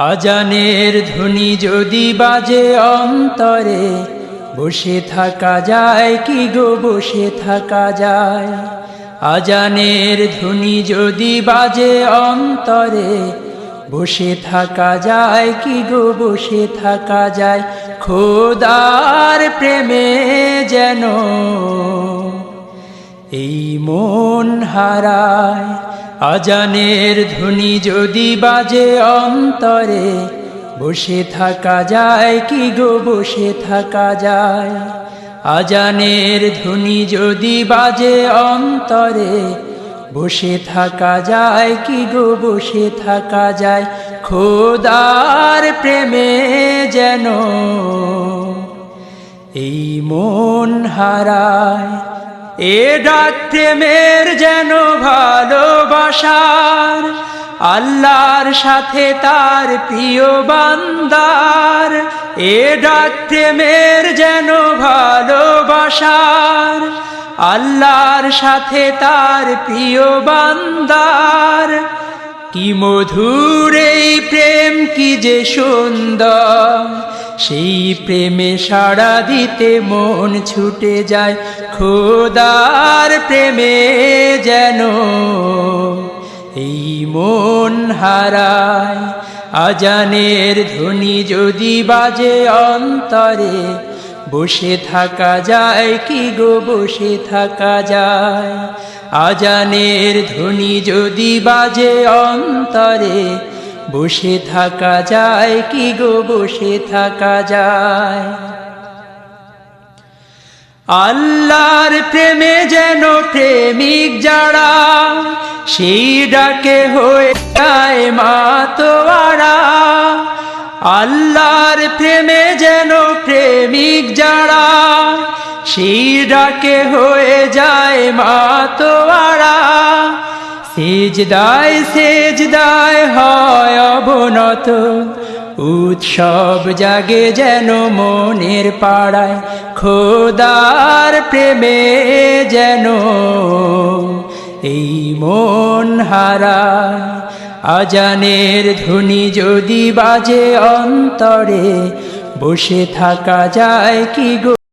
আজানের ধ্বনি যদি বাজে অন্তরে, বসে থাকা যায় কি গো বসে থাকা যায়। আজানের ধ্বনি যদি বাজে অন্তরে, বসে থাকা যায় কি গো বসে থাকা যায়। খোদার প্রেমে যেন এই মন হারায়। আজানের ধ্বনি যদি বাজে অন্তরে, বসে থাকা যায় কি গো বসে থাকা যায়। আজানের ধ্বনি যদি বাজে অন্তরে, বসে থাকা যায় কি গো বসে থাকা যায়। খোদার প্রেমে যেন এই মন হারায়। এ ডাক প্রেমের যেন ভালোবাসার, আল্লাহর সাথে তার প্রিয় বান্দার। এ ডাক প্রেমের যেন ভালোবাসার, আল্লাহর সাথে তার প্রিয় বান্দার। কি মধুর এই প্রেম কি যে সুন্দর, সেই প্রেমে সাড়া দিতে মন ছুটে যায়। খোদার প্রেমে যেন এই মন হারায়। আজানের ধ্বনি যদি বাজে অন্তরে, বসে থাকা যায় কি গো বসে থাকা যায়। আজানের ধ্বনি যদি বাজে অন্তরে, বসে থাকা যায় কি গো বসে থাকা যায়। আল্লাহর প্রেমে যেন প্রেমিক যারা, সেই ডাকে হয়ে যায় মাতোয়ারা। আল্লাহর প্রেমে যেন প্রেমিক যারা, সেই ডাকে হয়ে যায় মাতোয়ারা। সেজদায় সেজদায় হয় অবনত, উৎসব জাগে যেন মনের পাড়ায়। খোদার প্রেমে যেন এই মন হারায়। আজানের ধ্বনি যদি বাজে অন্তরে, বসে থাকা যায় কি গো।